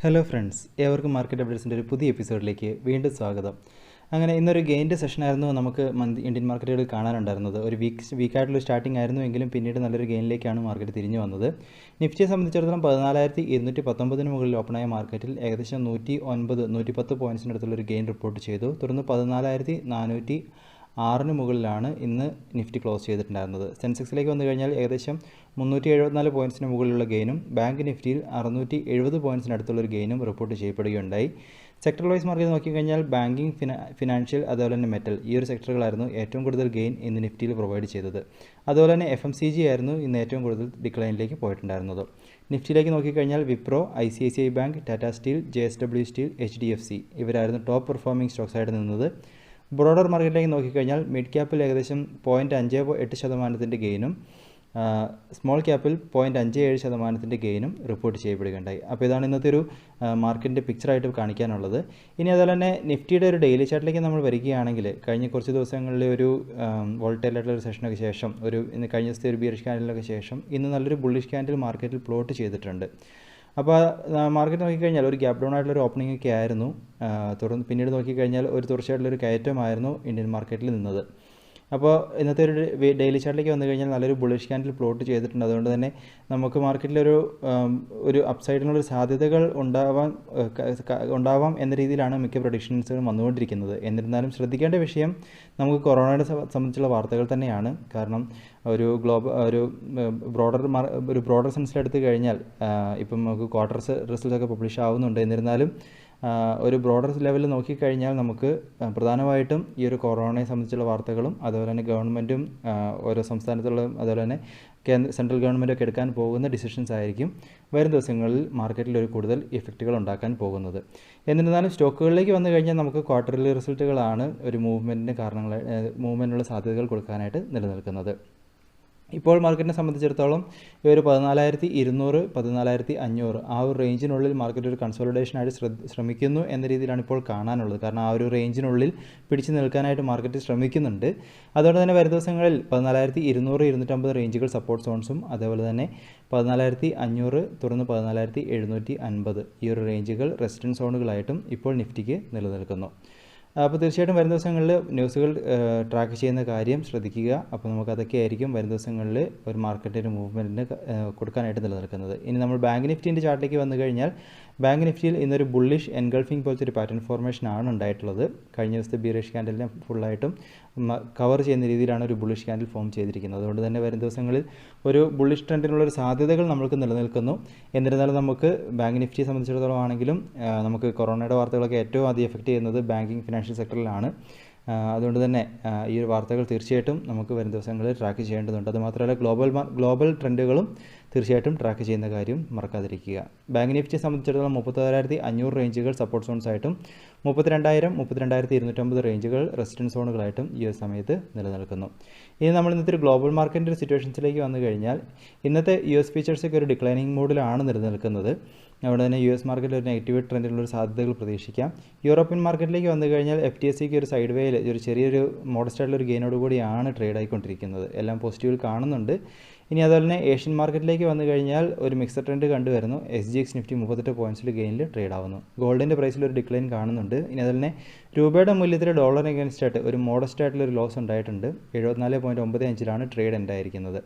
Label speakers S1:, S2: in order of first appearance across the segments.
S1: Hello friends, ഏവർക്കും market അപ്ഡേറ്റ്സിൻ്റെ ഒരു പുതിയ എപ്പിസോഡിലേക്ക് വീണ്ടും സ്വാഗതം. അങ്ങനെ ഇന്നൊരു ഗെയിൻ്റെ സെഷനായിരുന്നു നമുക്ക് ഇന്ത്യൻ മാർക്കറ്റുകളിൽ കാണാനുണ്ടായിരുന്നത്. ഒരു വീക്കായിട്ടുള്ള സ്റ്റാർട്ടിംഗ് ആയിരുന്നു എങ്കിലും പിന്നീട് നല്ലൊരു ഗെയിനിലേക്കാണ് മാർക്കറ്റ് തിരിഞ്ഞു വന്നത്. നിഫ്റ്റിയെ സംബന്ധിച്ചിടത്തോളം 14,219 മുകളിൽ ഓപ്പണായ മാർക്കറ്റിൽ ഏകദേശം 110 പോയിൻറ്റ്സിനടുത്തുള്ളൊരു ഗെയിൻ റിപ്പോർട്ട് ചെയ്തു. തുടർന്ന് 14,406 മുകളിലാണ് ഇന്ന് നിഫ്റ്റി ക്ലോസ് ചെയ്തിട്ടുണ്ടായിരുന്നത്. സെൻസെക്സിലേക്ക് വന്നു കഴിഞ്ഞാൽ ഏകദേശം 374 പോയിൻറ്റ്സിന് മുകളിലുള്ള ഗെയിനും ബാങ്ക് നിഫ്റ്റിയിൽ 670 പോയിൻറ്റ്സിനടുത്തുള്ളൊരു ഗെയിനും റിപ്പോർട്ട് ചെയ്യപ്പെടുകയുണ്ടായി. സെക്ടർ വൈസ് മാർക്കറ്റ് നോക്കിക്കഴിഞ്ഞാൽ ബാങ്കിങ്, ഫിനാൻഷ്യൽ, അതുപോലെ തന്നെ മെറ്റൽ, ഈ ഒരു സെക്ടറുകളായിരുന്നു ഏറ്റവും കൂടുതൽ ഗെയിൻ ഇന്ന് നിഫ്റ്റിയിൽ പ്രൊവൈഡ് ചെയ്തത്. അതുപോലെ തന്നെ FMCG ആയിരുന്നു ഇന്ന് ഏറ്റവും കൂടുതൽ ഡിക്ലൈനിലേക്ക് പോയിട്ടുണ്ടായിരുന്നത്. നിഫ്റ്റിയിലേക്ക് നോക്കിക്കഴിഞ്ഞാൽ Wipro, ICICI bank, Tata steel, JSW steel, HDFC ഇവരായിരുന്നു ടോപ്പ് പെർഫോമിംഗ് സ്റ്റോക്സ് ആയിട്ട് നിന്നത്. ബ്രോഡർ മാർക്കറ്റിലേക്ക് നോക്കിക്കഴിഞ്ഞാൽ മിഡ് ക്യാപ്പിൽ ഏകദേശം 0.58% ഗെയിനും സ്മോൾ ക്യാപ്പിൽ 0.57% ഗെയിനും റിപ്പോർട്ട് ചെയ്യപ്പെടുകയുണ്ടായി. അപ്പോൾ ഇതാണ് ഇന്നത്തെ ഒരു മാർക്കറ്റിൻ്റെ പിക്ചറായിട്ട് കാണിക്കാനുള്ളത്. ഇനി അതുപോലെ തന്നെ നിഫ്റ്റിയുടെ ഒരു ഡെയിലി ചാർട്ടിലേക്ക് നമ്മൾ വരികയാണെങ്കിൽ കഴിഞ്ഞ കുറച്ച് ദിവസങ്ങളിലെ ഒരു വോൾട്ടൈലായിട്ടുള്ള ഒരു സെഷനൊക്കെ ശേഷം ഇന്ന് കഴിഞ്ഞ ദിവസത്തെ ഒരു ബിയറിഷ് ക്യാൻഡിലൊക്കെ ശേഷം ഇന്ന് നല്ലൊരു ബുള്ളിഷ് ക്യാൻഡിൽ മാർക്കറ്റിൽ പ്ലോട്ട് ചെയ്തിട്ടുണ്ട്. അപ്പോൾ മാർക്കറ്റ് നോക്കിക്കഴിഞ്ഞാൽ ഒരു ഗ്യാപ് ഡൗൺ ആയിട്ടുള്ളൊരു ഓപ്പണിംഗ് ഒക്കെ ആയിരുന്നു. തുടർന്ന് പിന്നീട് നോക്കിക്കഴിഞ്ഞാൽ ഒരു തുടർച്ചയായിട്ടുള്ളൊരു കയറ്റമായിരുന്നു ഇന്ത്യൻ മാർക്കറ്റിൽ നിന്നത്. അപ്പോൾ ഇന്നത്തെ ഒരു ഡെയിലി ചാർട്ടിലേക്ക് വന്നു കഴിഞ്ഞാൽ നല്ലൊരു ബുള്ളിഷ് ക്യാൻഡിൽ പ്ലോട്ട് ചെയ്തിട്ടുണ്ട്. അതുകൊണ്ട് തന്നെ നമുക്ക് മാർക്കറ്റിലൊരു അപ്സൈഡിനുള്ളൊരു സാധ്യതകൾ ഉണ്ടാവാം എന്ന രീതിയിലാണ് മിക്ക പ്രൊഡിക്ഷൻസുകളും വന്നുകൊണ്ടിരിക്കുന്നത്. എന്നിരുന്നാലും ശ്രദ്ധിക്കേണ്ട വിഷയം നമുക്ക് കൊറോണയെ സംബന്ധിച്ചുള്ള വാർത്തകൾ തന്നെയാണ്. കാരണം ഒരു ബ്രോഡർ സെൻസിലെടുത്ത് കഴിഞ്ഞാൽ ഇപ്പം നമുക്ക് ക്വാർട്ടർസ് റിസൾട്ടൊക്കെ പബ്ലിഷ് ആവുന്നുണ്ട്. എന്നിരുന്നാലും ഒരു ബ്രോഡർ ലെവലിൽ നോക്കിക്കഴിഞ്ഞാൽ നമുക്ക് പ്രധാനമായിട്ടും ഈ ഒരു കൊറോണയെ സംബന്ധിച്ചുള്ള വാർത്തകളും അതുപോലെ തന്നെ ഗവൺമെൻറ്റും ഓരോ സംസ്ഥാനത്തുള്ള അതുപോലെ തന്നെ സെൻട്രൽ ഗവൺമെൻറ്റൊക്കെ എടുക്കാൻ പോകുന്ന ഡിസിഷൻസ് ആയിരിക്കും വരും ദിവസങ്ങളിൽ മാർക്കറ്റിൽ ഒരു കൂടുതൽ ഇഫക്റ്റുകൾ ഉണ്ടാക്കാൻ പോകുന്നത്. എന്നിരുന്നാലും സ്റ്റോക്കുകളിലേക്ക് വന്നു കഴിഞ്ഞാൽ നമുക്ക് ക്വാർട്ടർലി റിസൾട്ടുകളാണ് ഒരു മൂവ്മെൻറ്റിനുള്ള സാധ്യതകൾ കൊടുക്കാനായിട്ട് നിലനിൽക്കുന്നത്. ഇപ്പോൾ മാർക്കറ്റിനെ സംബന്ധിച്ചിടത്തോളം ഈ ഒരു 14,200, 14,500 ആ ഒരു റേഞ്ചിനുള്ളിൽ മാർക്കറ്റ് ഒരു കൺസോളിഡേഷനായിട്ട് ശ്രമിക്കുന്നു എന്ന രീതിയിലാണ് ഇപ്പോൾ കാണാനുള്ളത്. കാരണം ആ ഒരു റേഞ്ചിനുള്ളിൽ പിടിച്ചു നിൽക്കാനായിട്ട് മാർക്കറ്റ് ശ്രമിക്കുന്നുണ്ട്. അതുകൊണ്ട് തന്നെ വരും ദിവസങ്ങളിൽ 14,200, 250 റേഞ്ചുകൾ സപ്പോർട്ട് സോൺസും അതേപോലെ തന്നെ 14,500 തുടർന്ന് 14,750 ഈ ഒരു റേഞ്ചുകൾ റെസിസ്റ്റൻസ് സോണുകളായിട്ടും ഇപ്പോൾ നിഫ്റ്റിക്ക് നിലനിൽക്കുന്നു. അപ്പോൾ തീർച്ചയായിട്ടും വരും ദിവസങ്ങളിൽ ന്യൂസുകൾ ട്രാക്ക് ചെയ്യുന്ന കാര്യം ശ്രദ്ധിക്കുക. അപ്പോൾ നമുക്കതൊക്കെ ആയിരിക്കും വരും ദിവസങ്ങളിൽ ഒരു മാർക്കറ്റിൻ്റെ മൂവ്മെൻറ്റിന് കൊടുക്കാനായിട്ട് നിലനിൽക്കുന്നത്. ഇനി നമ്മൾ ബാങ്ക് നിഫ്റ്റിൻ്റെ ചാർട്ടിലേക്ക് വന്നു കഴിഞ്ഞാൽ ബാങ്ക് നിഫ്റ്റിയിൽ ഇന്നൊരു ബുള്ളിഷ് എൻഗൾഫിംഗ് പോലത്തെ ഒരു പാറ്റേൺ ഫോർമേഷനാണ് ഉണ്ടായിട്ടുള്ളത്. കഴിഞ്ഞ ദിവസത്തെ ബിയറിഷ് ക്യാൻഡലിനെ ഫുള്ളായിട്ടും കവർ ചെയ്യുന്ന രീതിയിലാണ് ഒരു ബുള്ളിഷ് ക്യാൻഡിൽ ഫോം ചെയ്തിരിക്കുന്നത്. അതുകൊണ്ട് തന്നെ വരും ദിവസങ്ങളിൽ ഒരു ബുള്ളിഷ് ട്രെൻഡിനുള്ളൊരു സാധ്യതകൾ നമുക്ക് നിലനിൽക്കുന്നു. എന്നിരുന്നാലും നമുക്ക് ബാങ്ക് നിഫ്റ്റിയെ സംബന്ധിച്ചിടത്തോളം ആണെങ്കിലും നമുക്ക് കൊറോണയുടെ വാർത്തകളൊക്കെ ഏറ്റവും ആദ്യം എഫക്റ്റ് ചെയ്യുന്നത് ബാങ്കിങ്, ഫിനാൻഷ്യൽ സെക്ടറിലാണ്. അതുകൊണ്ട് തന്നെ ഈ ഒരു വാർത്തകൾ തീർച്ചയായിട്ടും നമുക്ക് വരും ദിവസങ്ങളിൽ ട്രാക്ക് ചെയ്യേണ്ടതുണ്ട്. അതുമാത്രമല്ല ഗ്ലോബൽ ട്രെൻഡുകളും തീർച്ചയായിട്ടും ട്രാക്ക് ചെയ്യുന്ന കാര്യം മറക്കാതിരിക്കുക. ബാങ്ക് നിഫ്റ്റിയെ സംബന്ധിച്ചിടത്തോളം 36,500 റേഞ്ചുകൾ സപ്പോർട്ട് സോൺസ് ആയിട്ടും 32,000, 32,250 റേഞ്ചുകൾ റെസിസ്റ്റൻസ് സോണുകളായിട്ടും ഈ ഒരു സമയത്ത് നിലനിൽക്കുന്നു. ഇനി നമ്മൾ ഇന്നത്തെ ഒരു ഗ്ലോബൽ മാർക്കറ്റിൻ്റെ ഒരു സിറ്റുവേഷൻസിലേക്ക് വന്നു കഴിഞ്ഞാൽ ഇന്നത്തെ US ഫീച്ചേഴ്സൊക്കെ ഒരു ഡിക്ലൈനിങ് മോഡിലാണ് നിലനിൽക്കുന്നത്. അതുകൊണ്ട് തന്നെ US മാർക്കറ്റിൽ ഒരു നെഗറ്റീവ് ട്രെൻഡിലുള്ളൊരു സാധ്യതകൾ പ്രതീക്ഷിക്കാം. യൂറോപ്യൻ മാർക്കറ്റിലേക്ക് വന്നു കഴിഞ്ഞാൽ FTSEക്ക് ഒരു സൈഡ് വേയിൽ ഒരു ചെറിയൊരു മോഡസ്റ്റ് ആയിട്ടുള്ളൊരു ഗെയിനോട് കൂടിയാണ് ട്രേഡ് ആയിക്കൊണ്ടിരിക്കുന്നത്. എല്ലാം പോസിറ്റീവിൽ കാണുന്നുണ്ട്. ഇനി അതുപോലെ തന്നെ ഏഷ്യൻ മാർക്കറ്റിലേക്ക് വന്നു കഴിഞ്ഞാൽ ഒരു മിക്സഡ് ട്രെൻഡ് കണ്ടുവരുന്നു. SGX നിഫ്റ്റി 38 പോയിൻറ്റ്സിൽ ഗെയിനിൽ ട്രേഡ് ആവുന്നു. ഗോൾഡിൻ്റെ പ്രൈസിൽ ഒരു ഡിക്ലൈൻ കാണുന്നുണ്ട്. ഇനി അതുപോലെ തന്നെ രൂപയുടെ മൂല്യത്തിൽ ഡോളർ അഗൈൻസ്റ്റ് ആയിട്ട് ഒരു മോഡസ്റ്റ് ആയിട്ടുള്ളൊരു ലോസ് ഉണ്ടായിട്ടുണ്ട്. 74.95 ട്രേഡ് എൻഡ് ആയിരിക്കുന്നത്.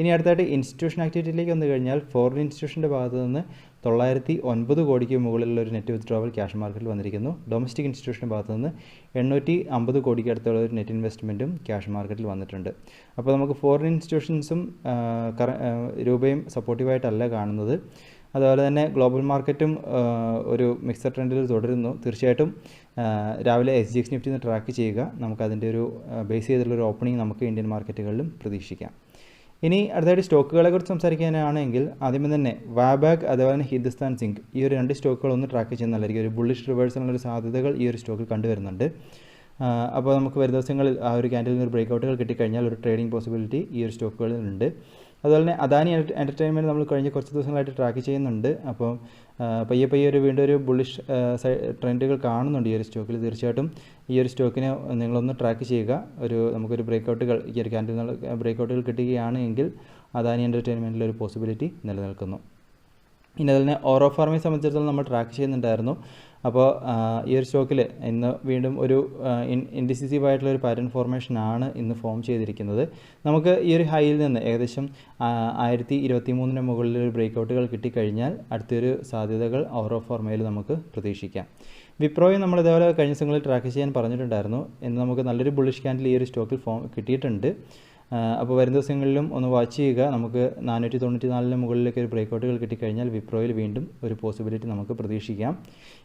S1: ഇനി അടുത്തായിട്ട് ഇൻസ്റ്റിറ്റ്യൂഷൻ ആക്ടിവിറ്റിയിലേക്ക് വന്നു കഴിഞ്ഞാൽ ഫോറിൻ ഇൻസ്റ്റിറ്റ്യൂഷൻ്റെ ഭാഗത്ത് നിന്ന് 909 കോടിക്ക് മുകളിലുള്ള ഒരു നെറ്റ് വിത്ഡ്രോവൽ ക്യാഷ് മാർക്കറ്റിൽ വന്നിരിക്കുന്നു. ഡൊമസ്റ്റിക് ഇൻസ്റ്റിറ്റ്യൂഷൻ്റെ ഭാഗത്ത് നിന്ന് 850 കോടിക്ക് അടുത്തുള്ള ഒരു നെറ്റ് ഇൻവെസ്റ്റ്മെൻറ്റും ക്യാഷ് മാർക്കറ്റിൽ വന്നിട്ടുണ്ട്. അപ്പോൾ നമുക്ക് ഫോറിൻ ഇൻസ്റ്റിറ്റ്യൂഷൻസും രൂപയും സപ്പോർട്ടീവായിട്ടല്ല കാണുന്നത്. അതുപോലെ തന്നെ ഗ്ലോബൽ മാർക്കറ്റും ഒരു മിക്സഡ് ട്രെൻഡിൽ തുടരുന്നു. തീർച്ചയായിട്ടും രാവിലെ SGX നിഫ്റ്റി ട്രാക്ക് ചെയ്യുക. നമുക്കതിൻ്റെ ഒരു ബേസ് ചെയ്തിട്ടുള്ളൊരു ഓപ്പണിംഗ് നമുക്ക് ഇന്ത്യൻ മാർക്കറ്റുകളിലും പ്രതീക്ഷിക്കാം. ഇനി അടുത്തായിട്ട് സ്റ്റോക്കുകളെ കുറിച്ച് സംസാരിക്കാനാണെങ്കിൽ ആദ്യമേ തന്നെ വാബാഗ് അതുപോലെ തന്നെ ഹിന്ദുസ്ഥാൻ സിങ്ക് ഈ ഒരു 2 സ്റ്റോക്കുകൾ ഒന്ന് ട്രാക്ക് ചെയ്യുന്ന നല്ലതായിരിക്കും. ഒരു ബുള്ളിഷ് റിവേഴ്സലിനുള്ള സാധ്യതകൾ ഈ ഒരു സ്റ്റോക്കിൽ കണ്ടുവരുന്നുണ്ട്. അപ്പോൾ നമുക്ക് വരും ദിവസങ്ങളിൽ ആ ഒരു ക്യാൻഡിൽ നിന്ന് ഒരു ബ്രേക്കൗട്ടുകൾ കിട്ടിക്കഴിഞ്ഞാൽ ഒരു ട്രേഡിംഗ് പോസിബിലിറ്റി ഈ ഒരു സ്റ്റോക്കുകളിലുണ്ട്. അതുപോലെ തന്നെ അദാനി എൻ്റർടൈൻമെൻറ്റ് നമ്മൾ കഴിഞ്ഞ കുറച്ച് ദിവസങ്ങളായിട്ട് ട്രാക്ക് ചെയ്യുന്നുണ്ട്. അപ്പോൾ പയ്യെ ഒരു വീണ്ടും ഒരു ബുള്ളിഷ് ട്രെൻഡുകൾ കാണുന്നുണ്ട് ഈ ഒരു സ്റ്റോക്കിൽ. തീർച്ചയായിട്ടും ഈ ഒരു സ്റ്റോക്കിനെ നിങ്ങളൊന്ന് ട്രാക്ക് ചെയ്യുക. നമുക്കൊരു ബ്രേക്കൗട്ടുകൾ ഈ ഒരു ക്യാൻഡിൽ ബ്രേക്കൗട്ടുകൾ കിട്ടുകയാണെങ്കിൽ അദാനി എൻ്റർടൈൻമെൻറ്റിലൊരു പോസിബിലിറ്റി നിലനിൽക്കുന്നു. ഇനി അതിനെ ഓറോ ഫാർമിനെ സംബന്ധിച്ചിടത്തോളം നമ്മൾ ട്രാക്ക് ചെയ്യുന്നുണ്ടായിരുന്നു. അപ്പോൾ ഈ ഒരു സ്റ്റോക്കിൽ ഇന്ന് വീണ്ടും ഒരു ഇൻഡിസിസീവ് ആയിട്ടുള്ള ഒരു പാറ്റേൺ ഫോർമേഷനാണ് ഇന്ന് ഫോം ചെയ്തിരിക്കുന്നത്. നമുക്ക് ഈ ഒരു ഹൈയിൽ നിന്ന് ഏകദേശം 1023 മുകളിൽ ഒരു ബ്രേക്കൗട്ടുകൾ കിട്ടിക്കഴിഞ്ഞാൽ അടുത്തൊരു സാധ്യതകൾ ഓറോ ഫോർമയിൽ നമുക്ക് പ്രതീക്ഷിക്കാം. വിപ്രോയെ നമ്മൾ ഇതേപോലെ കഴിഞ്ഞ ദിവസങ്ങളിൽ ട്രാക്ക് ചെയ്യാൻ പറഞ്ഞിട്ടുണ്ടായിരുന്നു. ഇന്ന് നമുക്ക് നല്ലൊരു ബുള്ളിഷ് ക്യാൻഡിൽ ഈ ഒരു സ്റ്റോക്കിൽ കിട്ടിയിട്ടുണ്ട്. അപ്പോൾ വരും ദിവസങ്ങളിലും ഒന്ന് വാച്ച് ചെയ്യുക. നമുക്ക് 494 മുകളിലേക്ക് ഒരു ബ്രേക്കൗട്ടുകൾ കിട്ടിക്കഴിഞ്ഞാൽ വിപ്രോയിൽ വീണ്ടും ഒരു പോസിബിലിറ്റി നമുക്ക് പ്രതീക്ഷിക്കാം.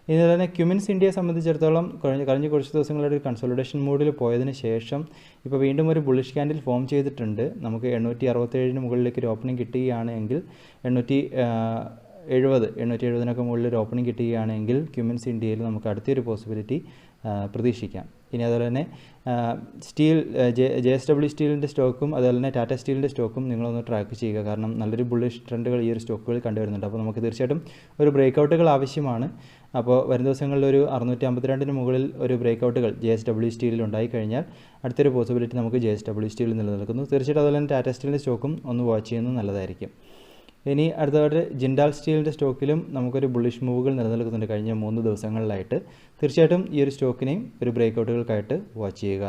S1: ഇതുപോലെ തന്നെ ക്യുമിൻസ് ഇന്ത്യയെ സംബന്ധിച്ചിടത്തോളം കഴിഞ്ഞ കുറച്ച് ദിവസങ്ങളുടെ ഒരു കൺസോളിഡേഷൻ മൂഡിൽ പോയതിന് ശേഷം ഇപ്പോൾ വീണ്ടും ഒരു ബുള്ളിഷ് ക്യാൻഡിൽ ഫോം ചെയ്തിട്ടുണ്ട്. നമുക്ക് 867 മുകളിലേക്ക് ഒരു ഓപ്പണിംഗ് കിട്ടുകയാണെങ്കിൽ 870 മുകളിൽ ഒരു ഓപ്പണിംഗ് കിട്ടുകയാണെങ്കിൽ ക്യുമിൻസ് ഇന്ത്യയിൽ നമുക്ക് അടുത്തൊരു പോസിബിലിറ്റി പ്രതീക്ഷിക്കാം. ഇനി അതുപോലെ തന്നെ സ്റ്റീൽ JSW സ്റ്റീലിൻ്റെ സ്റ്റോക്കും അതുപോലെ തന്നെ ടാറ്റ സ്റ്റീലിൻ്റെ സ്റ്റോക്കും നിങ്ങളൊന്ന് ട്രാക്ക് ചെയ്യുക. കാരണം നല്ലൊരു ബുള്ളിഷ് ട്രെൻഡുകൾ ഈ ഒരു സ്റ്റോക്കുകൾ കണ്ടുവരുന്നുണ്ട്. അപ്പോൾ നമുക്ക് തീർച്ചയായിട്ടും ഒരു ബ്രേക്കൗട്ടുകൾ ആവശ്യമാണ്. അപ്പോൾ വരും ദിവസങ്ങളിൽ ഒരു 652 മുകളിൽ ഒരു ബ്രേക്കൗട്ടുകൾ JSW സ്റ്റീലിൽ ഉണ്ടായിക്കഴിഞ്ഞാൽ അടുത്തൊരു പോസിബിലിറ്റി നമുക്ക് JSW സ്റ്റീലിൽ നിലനിൽക്കുന്നു. തീർച്ചയായിട്ടും അതുപോലെ തന്നെ ടാറ്റ സ്റ്റീലിൻ്റെ സ്റ്റോക്കും ഒന്ന് വാച്ച് ചെയ്യുന്നത് നല്ലതായിരിക്കും. ഇനി അടുത്തതായിട്ട് ജിൻഡാൽ സ്റ്റീലിൻ്റെ സ്റ്റോക്കിലും നമുക്കൊരു ബുള്ളിഷ് മൂവുകൾ നിലനിൽക്കുന്നുണ്ട് കഴിഞ്ഞ 3 ദിവസങ്ങളിലായിട്ട്. തീർച്ചയായിട്ടും ഈ ഒരു സ്റ്റോക്കിനെയും ഒരു ബ്രേക്കൗട്ടുകൾക്കായിട്ട് വാച്ച് ചെയ്യുക.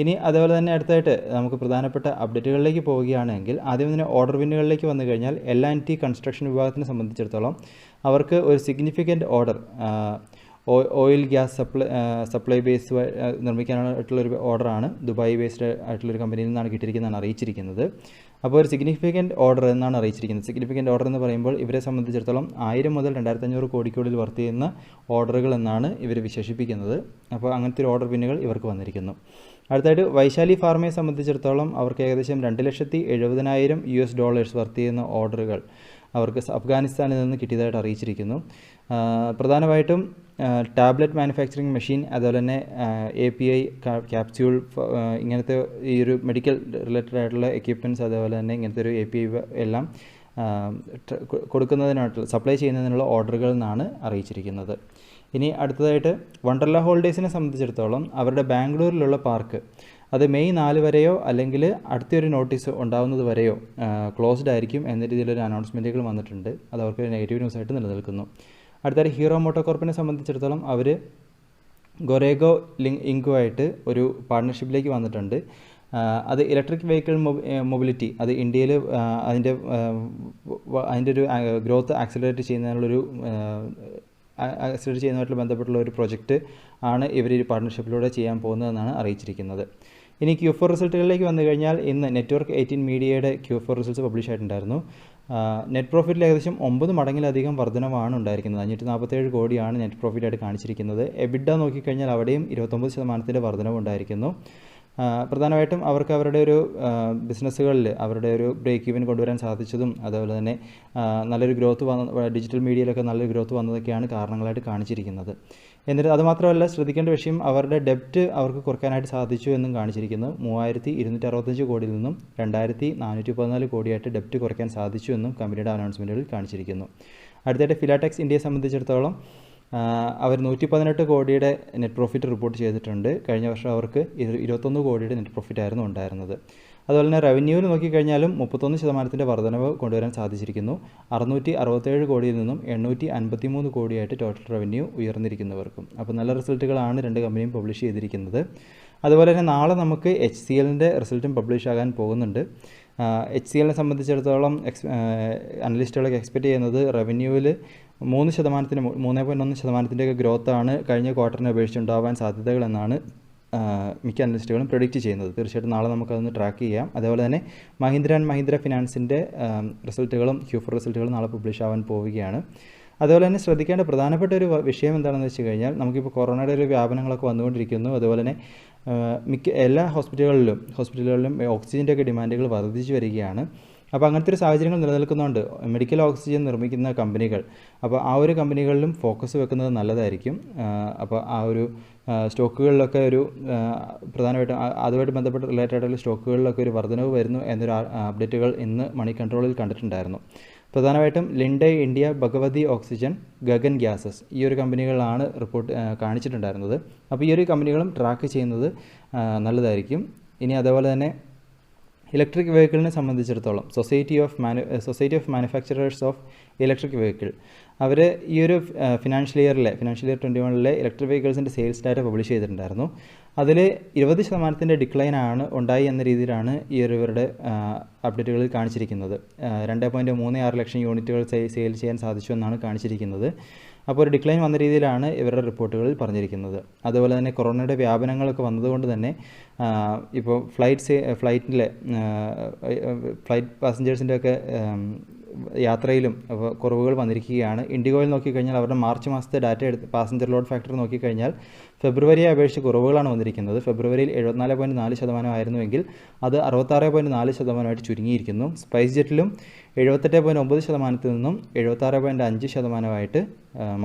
S1: ഇനി അതുപോലെ തന്നെ അടുത്തായിട്ട് നമുക്ക് പ്രധാനപ്പെട്ട അപ്ഡേറ്റുകളിലേക്ക് പോവുകയാണെങ്കിൽ ആദ്യം തന്നെ ഓർഡർ വിന്നുകളിലേക്ക് വന്നു കഴിഞ്ഞാൽ L&T കൺസ്ട്രക്ഷൻ വിഭാഗത്തിനെ സംബന്ധിച്ചിടത്തോളം അവർക്ക് ഒരു significant order oil gas supply base നിർമ്മിക്കാനായിട്ടുള്ളൊരു ഓർഡറാണ് ദുബായ് ബേസ്ഡ് ആയിട്ടുള്ളൊരു കമ്പനിയിൽ നിന്നാണ് കിട്ടിയിരിക്കുന്നതാണ് അറിയിച്ചിരിക്കുന്നത്. അപ്പോൾ ഒരു സിഗ്നിഫിക്കൻറ്റ് ഓർഡർ എന്നാണ് അറിയിച്ചിരിക്കുന്നത്. സിഗ്നിഫിക്കൻറ്റ് ഓർഡർ എന്ന് പറയുമ്പോൾ ഇവരെ സംബന്ധിച്ചിടത്തോളം 1000 മുതൽ 2500 കോടിക്കുള്ളിൽ വർത്ത് ചെയ്യുന്ന ഓർഡറുകൾ എന്നാണ് ഇവർ വിശേഷിപ്പിക്കുന്നത്. അപ്പോൾ അങ്ങനത്തെ ഒരു ഓർഡർ പിന്നുകൾ ഇവർക്ക് വന്നിരിക്കുന്നു. അടുത്തായിട്ട് വൈശാലി ഫാർമയെ സംബന്ധിച്ചിടത്തോളം അവർക്ക് ഏകദേശം $2,70,000 വർത്ത് ചെയ്യുന്ന ഓർഡറുകൾ അവർക്ക് അഫ്ഗാനിസ്ഥാനിൽ നിന്ന് കിട്ടിയതായിട്ട് അറിയിച്ചിരിക്കുന്നു. പ്രധാനമായിട്ടും ടാബ്ലറ്റ് മാനുഫാക്ചറിങ് മെഷീൻ അതുപോലെ തന്നെ API ക്യാപ്സ്യൂൾ ഇങ്ങനത്തെ ഈ ഒരു മെഡിക്കൽ റിലേറ്റഡ് ആയിട്ടുള്ള എക്യുപ്മെൻറ്റ്സ് അതുപോലെ തന്നെ ഇങ്ങനത്തെ ഒരു API എല്ലാം കൊടുക്കുന്നതിനായിട്ടുള്ള സപ്ലൈ ചെയ്യുന്നതിനുള്ള ഓർഡറുകൾ എന്നാണ് അറിയിച്ചിരിക്കുന്നത്. ഇനി അടുത്തതായിട്ട് വണ്ടർല ഹോളിഡേയ്സിനെ സംബന്ധിച്ചിടത്തോളം അവരുടെ ബാംഗ്ലൂരിലുള്ള പാർക്ക് അത് മെയ് 4 വരെയോ അല്ലെങ്കിൽ അടുത്തൊരു നോട്ടീസ് ഉണ്ടാകുന്നത് വരെയോ ക്ലോസ്ഡ് ആയിരിക്കും എന്ന രീതിയിലൊരു അനൗൺസ്മെൻറ്റുകൾ വന്നിട്ടുണ്ട്. അത് അവർക്ക് നെഗറ്റീവ് ന്യൂസായിട്ട് നിലനിൽക്കുന്നു. അടുത്തായിട്ട് ഹീറോ മോട്ടോ കോർപ്പിനെ സംബന്ധിച്ചിടത്തോളം അവർ ഗൊറേഗോ ഇങ്കുമായിട്ട് ഒരു പാർട്ട്ണർഷിപ്പിലേക്ക് വന്നിട്ടുണ്ട്. അത് ഇലക്ട്രിക് വെഹിക്കിൾ മൊബിലിറ്റി അത് ഇന്ത്യയിൽ അതിൻ്റെ ഒരു ഗ്രോത്ത് ആക്സിലറേറ്റ് ചെയ്യുന്നതുമായിട്ട് ബന്ധപ്പെട്ടുള്ള ഒരു പ്രൊജക്റ്റ് ആണ് ഇവർ ഈ പാർട്ട്ണർഷിപ്പിലൂടെ ചെയ്യാൻ പോകുന്നതെന്നാണ് അറിയിച്ചിരിക്കുന്നത്. ഇനി Q4 റിസൾട്ടുകളിലേക്ക് വന്നു കഴിഞ്ഞാൽ ഇന്ന് നെറ്റ്വർക്ക് 18 മീഡിയയുടെ Q4 റിസൾട്ട്സ് പബ്ലിഷ് ആയിട്ടുണ്ടായിരുന്നു. നെറ്റ് പ്രോഫിറ്റിൽ ഏകദേശം 9 മടങ്ങിലധികം വർധനമാണ് ഉണ്ടായിരിക്കുന്നത്. 547 കോടിയാണ് നെറ്റ് പ്രോഫിറ്റായിട്ട് കാണിച്ചിരിക്കുന്നത്. എബിഡ നോക്കിക്കഴിഞ്ഞാൽ അവിടെയും 29% വർധനവ് ഉണ്ടായിരിക്കുന്നു. പ്രധാനമായിട്ടും അവർക്ക് അവരുടെ ഒരു ബിസിനസ്സുകളിൽ അവരുടെ ഒരു ബ്രേക്ക് ഈവൻ കൊണ്ടുവരാൻ സാധിച്ചതും അതുപോലെ തന്നെ നല്ലൊരു ഗ്രോത്ത് ഡിജിറ്റൽ മീഡിയയിലൊക്കെ നല്ലൊരു ഗ്രോത്ത് വന്നതൊക്കെയാണ് കാരണങ്ങളായിട്ട് കാണിച്ചിരിക്കുന്നത്. എന്നിട്ട് അതുമാത്രമല്ല ശ്രദ്ധിക്കേണ്ട വിഷയം അവരുടെ ഡെപ്റ്റ് അവർക്ക് കുറയ്ക്കാനായിട്ട് സാധിച്ചു എന്നും കാണിച്ചിരിക്കുന്നു. 3265 കോടിയിൽ നിന്നും 2414 കോടിയായിട്ട് ഡെപ്റ്റ് കുറയ്ക്കാൻ സാധിച്ചു എന്നും കമ്പനിയുടെ അനൗൺസ്മെൻറ്റുകളിൽ കാണിച്ചിരിക്കുന്നു. അടുത്തായിട്ട് ഫിലാടെക്സ് ഇന്ത്യയെ സംബന്ധിച്ചിടത്തോളം അവർ 118 കോടിയുടെ നെറ്റ് പ്രോഫിറ്റ് റിപ്പോർട്ട് ചെയ്തിട്ടുണ്ട്. കഴിഞ്ഞ വർഷം അവർക്ക് 21 കോടിയുടെ നെറ്റ് പ്രോഫിറ്റ് ആയിരുന്നു ഉണ്ടായിരുന്നത്. അതുപോലെ തന്നെ റവന്യൂവിൽ നോക്കിക്കഴിഞ്ഞാലും 31% വർധനവ് കൊണ്ടുവരാൻ സാധിച്ചിരിക്കുന്നു. 667 കോടിയിൽ നിന്നും 853 കോടിയായിട്ട് ടോട്ടൽ റവന്യൂ ഉയർന്നിരിക്കുന്നവർക്കും. അപ്പോൾ നല്ല റിസൾട്ടുകളാണ് രണ്ട് കമ്പനിയും പബ്ലിഷ് ചെയ്തിരിക്കുന്നത്. അതുപോലെ തന്നെ നാളെ നമുക്ക് HCLൻ്റെ റിസൾട്ടും പബ്ലിഷ് ആകാൻ പോകുന്നുണ്ട്. HCLനെ സംബന്ധിച്ചിടത്തോളം അനലിസ്റ്റുകളൊക്കെ എക്സ്പെക്റ്റ് ചെയ്യുന്നത് റവന്യൂവിൽ 3.1% ഗ്രോത്താണ് കഴിഞ്ഞ ക്വാർട്ടറിനെ അപേക്ഷിച്ചുണ്ടാവാൻ സാധ്യതകളെന്നാണ് മിക്ക അനലിസ്റ്റുകളും പ്രെഡിക്റ്റ് ചെയ്യുന്നത്. തീർച്ചയായിട്ടും നാളെ നമുക്കതൊന്ന് ട്രാക്ക് ചെയ്യാം. അതേപോലെ തന്നെ മഹീന്ദ്ര ഫിനാൻസിൻ്റെ റിസൾട്ടുകളും Q4 റിസൾട്ടുകളും നാളെ പബ്ലിഷ് ആവാൻ പോവുകയാണ്. അതുപോലെ തന്നെ ശ്രദ്ധിക്കേണ്ട പ്രധാനപ്പെട്ട ഒരു വിഷയം എന്താണെന്ന് വെച്ച് കഴിഞ്ഞാൽ നമുക്കിപ്പോൾ കൊറോണയുടെ ഒരു വ്യാപനങ്ങളൊക്കെ വന്നുകൊണ്ടിരിക്കുന്നു. അതുപോലെ തന്നെ എല്ലാ ഹോസ്പിറ്റലുകളിലും ഓക്സിജൻ്റെ ഒക്കെ ഡിമാൻഡുകൾ വർദ്ധിച്ചു വരികയാണ്. അപ്പോൾ അങ്ങനത്തെ ഒരു സാഹചര്യങ്ങൾ നിലനിൽക്കുന്നുണ്ട് മെഡിക്കൽ ഓക്സിജൻ നിർമ്മിക്കുന്ന കമ്പനികൾ. അപ്പോൾ ആ ഒരു കമ്പനികളിലും ഫോക്കസ് വെക്കുന്നത് നല്ലതായിരിക്കും. അപ്പോൾ ആ ഒരു സ്റ്റോക്കുകളിലൊക്കെ ഒരു പ്രധാനമായിട്ടും അതുമായിട്ട് ബന്ധപ്പെട്ട് റിലേറ്റഡ് ആയിട്ടുള്ള സ്റ്റോക്കുകളിലൊക്കെ ഒരു വർധനവ് വരുന്നു എന്നൊരു അപ്ഡേറ്റുകൾ ഇന്ന് മണി കൺട്രോളിൽ കണ്ടിട്ടുണ്ടായിരുന്നു. പ്രധാനമായിട്ടും Linde India, Bhagwati oxygen, Gagan gases ഈ ഒരു കമ്പനികളാണ് റിപ്പോർട്ട് കാണിച്ചിട്ടുണ്ടായിരുന്നത്. അപ്പോൾ ഈ ഒരു കമ്പനികളും ട്രാക്ക് ചെയ്യുന്നത് നല്ലതായിരിക്കും. ഇനി അതേപോലെ തന്നെ ഇലക്ട്രിക് വെഹിക്കിളിനെ സംബന്ധിച്ചിടത്തോളം society of manufacturers of electric vehicle അവർ ഈ ഒരു ഫിനാൻഷ്യൽ ഇയർ 21 ഇലക്ട്രിക് വെഹിക്കിൾസിൻ്റെ സെയിൽസ് ഡാറ്റ പബ്ലിഷ് ചെയ്തിട്ടുണ്ടായിരുന്നു. അതിൽ 20% ഡിക്ലൈനാണ് ഉണ്ടായി എന്ന രീതിയിലാണ് ഈ ഒരു ഇവരുടെ അപ്ഡേറ്റുകളിൽ കാണിച്ചിരിക്കുന്നത്. 2.36 ലക്ഷം യൂണിറ്റുകൾ സെയിൽ ചെയ്യാൻ സാധിച്ചു എന്നാണ് കാണിച്ചിരിക്കുന്നത്. അപ്പോൾ ഒരു ഡിക്ലൈൻ വന്ന രീതിയിലാണ് ഇവരുടെ റിപ്പോർട്ടുകളിൽ പറഞ്ഞിരിക്കുന്നത്. അതുപോലെ തന്നെ കൊറോണയുടെ വ്യാപനങ്ങളൊക്കെ വന്നതുകൊണ്ട് തന്നെ ഇപ്പോൾ ഫ്ലൈറ്റ് പാസഞ്ചേഴ്സിൻ്റെ ഒക്കെ യാത്രയിലും കുറവുകൾ വന്നിരിക്കുകയാണ്. ഇൻഡിഗോയിൽ നോക്കിക്കഴിഞ്ഞാൽ അവരുടെ മാർച്ച് മാസത്തെ ഡാറ്റ പാസഞ്ചർ ലോഡ് ഫാക്ടർ നോക്കിക്കഴിഞ്ഞാൽ ഫെബ്രുവരിയെ അപേക്ഷിച്ച് കുറവുകളാണ് വന്നിരിക്കുന്നത്. ഫെബ്രുവരിയിൽ 74.4% ആയിരുന്നുവെങ്കിൽ അത് 66.4% ചുരുങ്ങിയിരിക്കുന്നു. സ്പൈസ് ജെറ്റിലും 78.9% നിന്നും 76.5%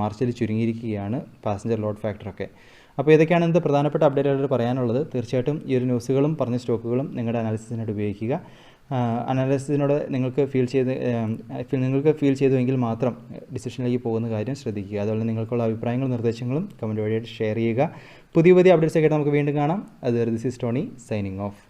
S1: മാർച്ചിൽ ചുരുങ്ങിയിരിക്കുകയാണ് പാസഞ്ചർ ലോഡ് ഫാക്ടറൊക്കെ. അപ്പോൾ ഇതൊക്കെയാണ് ഇന്നത്തെ പ്രധാനപ്പെട്ട അപ്ഡേറ്റുകൾ പറയാനുള്ളത്. തീർച്ചയായിട്ടും ഈ ഒരു ന്യൂസുകളും പറഞ്ഞ സ്റ്റോക്കുകളും നിങ്ങളുടെ അനാലിസിസിനായിട്ട് ഉപയോഗിക്കുക. അനാലിസിസിനോട് നിങ്ങൾക്ക് ഫീൽ ചെയ്തുവെങ്കിൽ മാത്രം ഡിസിഷനിലേക്ക് പോകുന്ന കാര്യം ശ്രദ്ധിക്കുക. അതുപോലെ നിങ്ങൾക്കുള്ള അഭിപ്രായങ്ങളും നിർദ്ദേശങ്ങളും കമൻറ്റ് വഴിയായിട്ട് ഷെയർ ചെയ്യുക. പുതിയ അപ്ഡേറ്റ്സ് ആയിട്ട് നമുക്ക് വീണ്ടും കാണാം. This is Tony signing off.